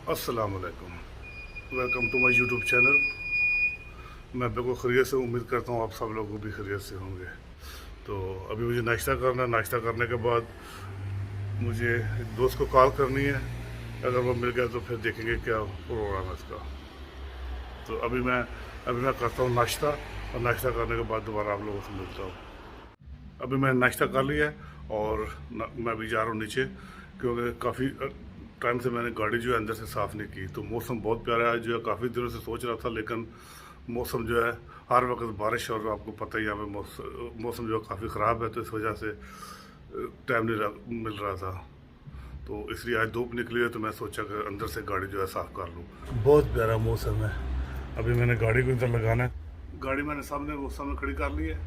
अस्सलाम वालेकुम। Welcome to my YouTube channel. मैं बिल्कुल खैरियत से उम्मीद करता हूँ आप सब लोग भी खैरियत से होंगे। तो अभी मुझे नाश्ता करना है। नाश्ता करने के बाद मुझे एक दोस्त को कॉल करनी है। अगर वो मिल गया तो फिर देखेंगे क्या प्रोग्राम है इसका। तो अभी मैं करता हूँ नाश्ता, और नाश्ता करने के बाद दोबारा आप लोगों से मिलता हूँ। अभी मैंने नाश्ता कर लिया है और मैं अभी जा रहा हूँ नीचे, क्योंकि काफ़ी टाइम से मैंने गाड़ी जो है अंदर से साफ़ नहीं की। तो मौसम बहुत प्यारा है, जो है काफ़ी दिनों से सोच रहा था, लेकिन मौसम जो है हर वक्त बारिश, और आपको पता ही यहाँ पे मौसम जो है काफ़ी ख़राब है, तो इस वजह से टाइम नहीं मिल रहा था। तो इसलिए आज धूप निकली है, तो मैं सोचा कि अंदर से गाड़ी जो है साफ़ कर लूँ। बहुत प्यारा मौसम है। अभी मैंने गाड़ी को इधर लगाना है। गाड़ी मैंने सामने खड़ी कर ली है।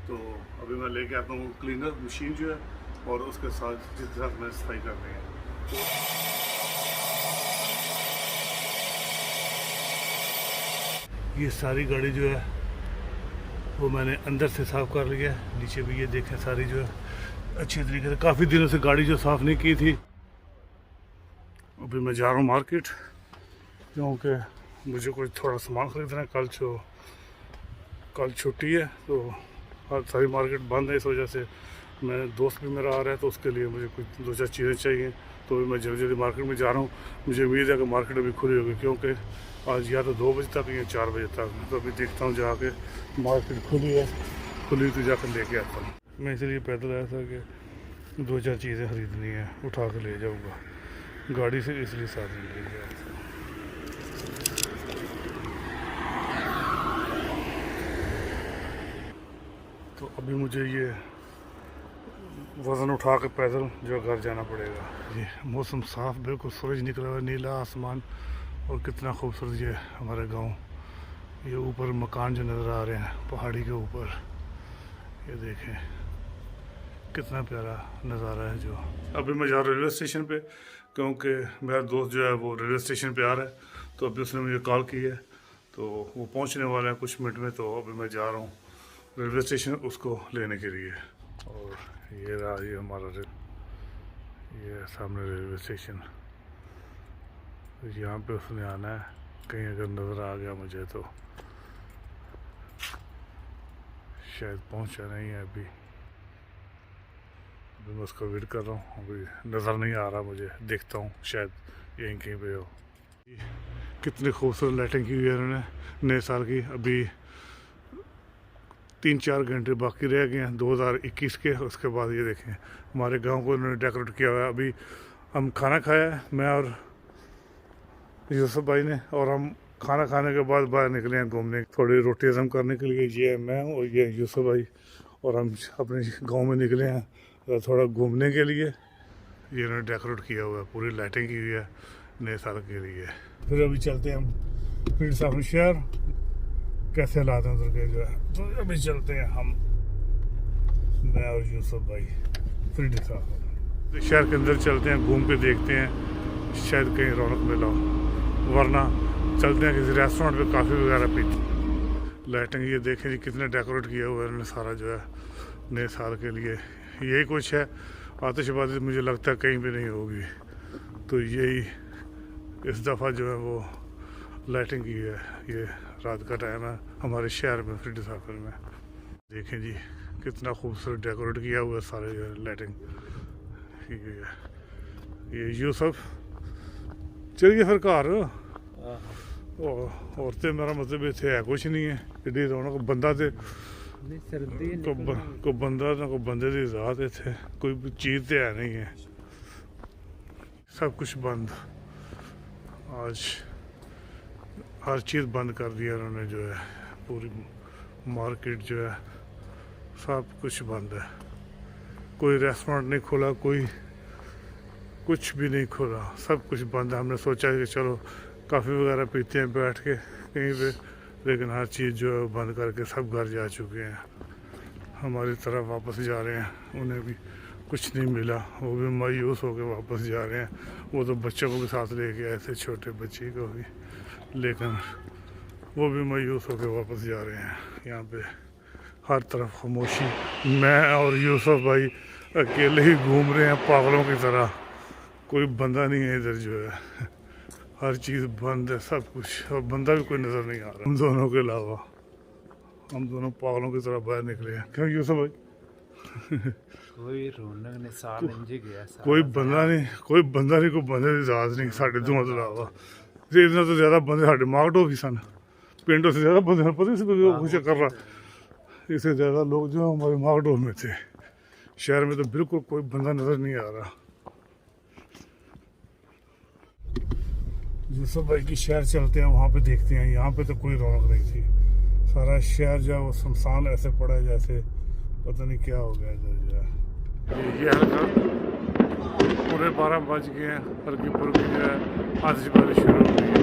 तो अभी मैं लेके आता हूँ क्लीनर मशीन जो है, और उसके साथ जिस तरह मैं सफाई करनी है। ये सारी गाड़ी जो है वो मैंने अंदर से साफ़ कर लिया है। नीचे भी ये देखें, सारी जो है अच्छी तरीके से, काफ़ी दिनों से गाड़ी जो साफ़ नहीं की थी। अभी मैं जा रहा हूँ मार्केट, क्योंकि मुझे कुछ थोड़ा सामान ख़रीदना है। कल छुट्टी है, तो आज सारी मार्केट बंद है। इस वजह से मैं दोस्त भी मेरा आ रहा है, तो उसके लिए मुझे कुछ 2-4 चीज़ें चाहिए। तो मैं जल्दी मार्केट में जा रहा हूँ। मुझे उम्मीद है कि मार्केट अभी खुली होगी, क्योंकि आज या तो 2 बजे तक या 4 बजे तक। तो अभी देखता हूँ जाके, मार्केट खुली तो जाकर लेके आता हूँ। मैं इसलिए पैदल आया था कि 2-4 चीज़ें ख़रीदनी है, उठा के ले जाऊँगा गाड़ी से, इसलिए साथ में ले गया था। तो अभी मुझे ये वज़न उठा के पैदल जो घर जाना पड़ेगा। ये मौसम साफ़, बिल्कुल सूरज निकला हुआ, नीला आसमान, और कितना खूबसूरत ये हमारे गांव। ये ऊपर मकान जो नज़र आ रहे हैं पहाड़ी के ऊपर, ये देखें कितना प्यारा नज़ारा है। जो अभी मैं जा रहा हूँ रेलवे स्टेशन पे, क्योंकि मेरा दोस्त जो है वो रेलवे स्टेशन पे आ रहा है। तो अभी उसने मुझे कॉल की है, तो वो पहुंचने वाला है कुछ मिनट में। तो अभी मैं जा रहा हूँ रेलवे स्टेशन उसको लेने के लिए। और ये रहा ये हमारा ये सामने रेलवे स्टेशन। यहाँ पे उसने आना है। कहीं अगर नज़र आ गया मुझे तो शायद पहुँचा नहीं है अभी मैं उसका वेट कर रहा हूँ। अभी नज़र नहीं आ रहा मुझे, देखता हूँ शायद यहीं कहीं पे हो। कितनी खूबसूरत लाइटिंग की हुई है उन्होंने नए साल की। अभी 3-4 घंटे बाकी रह गए हैं 2021 के। उसके बाद ये देखें हमारे गांव को उन्होंने डेकोरेट किया हुआ है। अभी हम खाना खाया है, मैं और यूसुफ भाई ने, और हम खाना खाने के बाद बाहर निकले हैं घूमने, थोड़ी रोटी हज़म करने के लिए। ये मैं हूँ और ये यूसुफ भाई, और हम अपने गांव में निकले हैं थोड़ा घूमने के लिए। ये इन्होंने डेकोरेट किया हुआ है, पूरी लाइटिंग की हुई है नए साल के लिए। फिर अभी चलते हैं हम फिर साहब शहर, कैसे हालात हैं उधर के जो है। तो अभी चलते हैं हम, मैं और यूसुफ भाई फिर साहब शहर के अंदर चलते हैं, घूम के देखते हैं, शायद कहीं रौनक मिला हो, वरना चलते हैं किसी रेस्टोरेंट पे काफ़ी वगैरह पीते। लाइटिंग ये देखें जी कितने डेकोरेट किया हुआ है इन्होंने सारा जो है नए साल के लिए। यही कुछ है, आतिशबाजी मुझे लगता है कहीं भी नहीं होगी। तो यही इस दफ़ा जो है वो लाइटिंग की है। ये रात का टाइम है हमारे शहर में फ्रीडी सर्कल में। देखें जी कितना खूबसूरत डेकोरेट किया हुआ है सारे जो है लाइटिंग की हुई है। ये यूसुफ चलिए फिर घर। औरतें मेरा मतलब इतने है कुछ नहीं है, एडी रौनक, बंदा तो को बंदा ना को बंदे की ज़ात इतने कोई चीज़ तो है नहीं है, सब कुछ बंद। आज हर चीज़ बंद कर दिया उन्होंने जो है, पूरी मार्केट जो है सब कुछ बंद है। कोई रेस्टोरेंट नहीं खुला, कोई कुछ भी नहीं खुला, सब कुछ बंद है। हमने सोचा कि चलो कॉफ़ी वगैरह पीते हैं बैठ के कहीं पे, लेकिन हर चीज़ जो है बंद करके सब घर जा चुके हैं, हमारी तरफ वापस जा रहे हैं। उन्हें भी कुछ नहीं मिला, वो भी मायूस होकर वापस जा रहे हैं। वो तो बच्चों को भी साथ लेके आए थे, छोटे बच्चे को भी, लेकिन वो भी मायूस होकर वापस जा रहे हैं। यहाँ पे हर तरफ खामोशी, मैं और यूसुफ भाई अकेले ही घूम रहे हैं पागलों की तरह, कोई बंदा नहीं है इधर जो है। हर चीज़ बंद है, सब कुछ, और बंदा भी कोई नज़र नहीं आ रहा हम दोनों के अलावा। हम दोनों पागलों की तरह बाहर निकले हैं। क्यों यूसुफ भाई? कोई रौनक नहीं, साल इंज गया सारा कोई बंदा नहीं, कोई बंदा नहीं, कोई बंदे की जात नहीं साढ़े दोनों के अलावा। इतना तो ज़्यादा बंदे साढ़े मार्केट हो गए सन, पिंडों से ज़्यादा बंदे पता नहीं कुछ कर रहा। इससे ज़्यादा लोग जो हमारे मार्केट में थे, शहर में तो बिल्कुल कोई बंदा नज़र नहीं आ रहा। यूसुफ भाई की शहर चलते हैं, वहाँ पे देखते हैं। यहाँ पे तो कोई रौनक नहीं थी, सारा शहर जो है वो सुनसान ऐसे पड़ा है जैसे पता नहीं क्या हो गया इधर जो है। ये हल्का पूरे 12 बज गए हैं, हल्की फुल्की जो है आतिशबाजी शुरू हो गई है।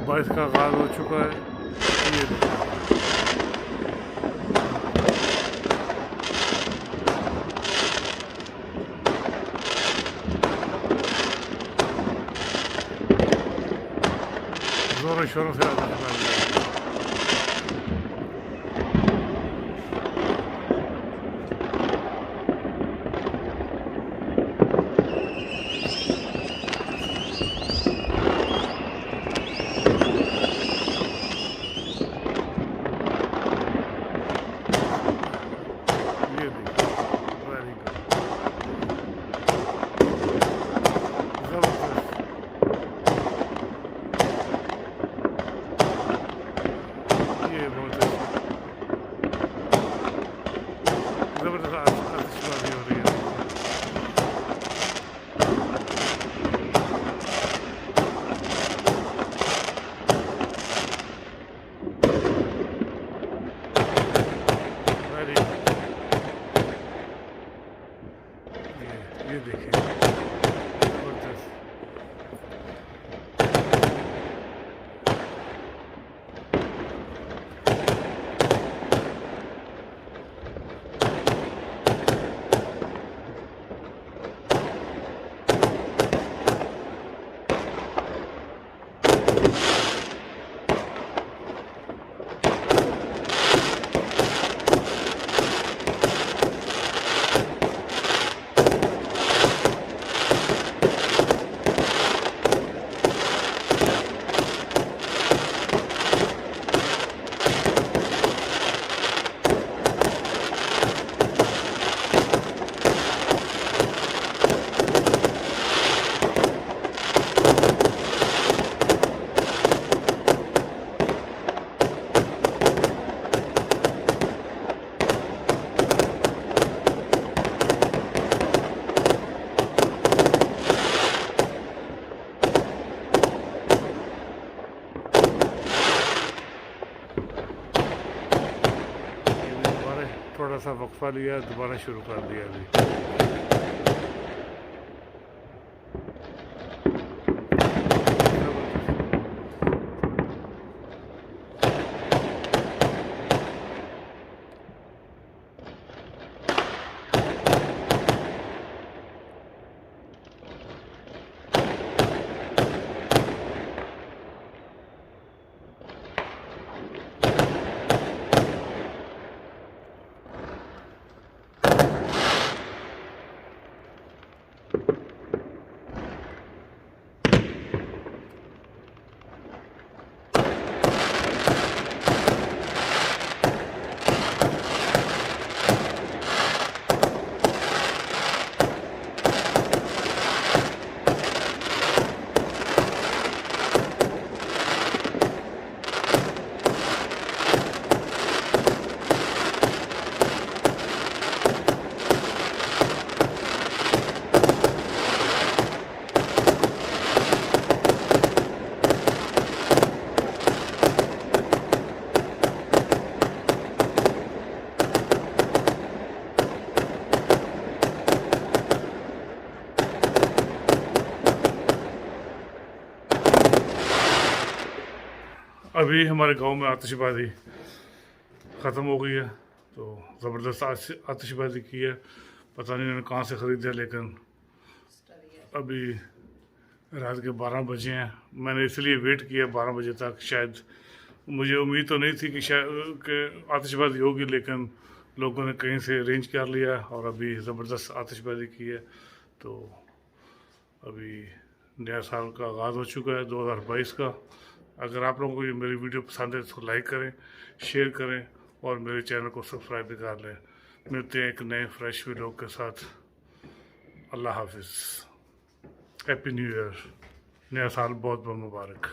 बाईस का आगाज हो चुका है। ये जोरों शोरों से आता है। ये देखिए जबरदस्त। थोड़ा सा वक्फा लिया, दोबारा शुरू कर दिया अभी। अभी हमारे गांव में आतिशबाजी ख़त्म हो गई है, तो ज़बरदस्त आतिशबाजी की है। पता नहीं उन्होंने कहाँ से ख़रीदा, लेकिन अभी रात के 12 बजे हैं। मैंने इसलिए वेट किया 12 बजे तक, शायद मुझे उम्मीद तो नहीं थी कि शायद कि आतिशबाजी होगी, लेकिन लोगों ने कहीं से अरेंज कर लिया और अभी ज़बरदस्त आतिशबाजी की है। तो अभी नया साल का आगाज़ हो चुका है 2022 का। अगर आप लोगों को ये मेरी वीडियो पसंद है तो लाइक करें, शेयर करें और मेरे चैनल को सब्सक्राइब भी कर लें। मिलते हैं एक नए फ्रेश वीडियो के साथ। अल्लाह हाफिज़, हैप्पी न्यू ईयर, नया साल बहुत बहुत मुबारक।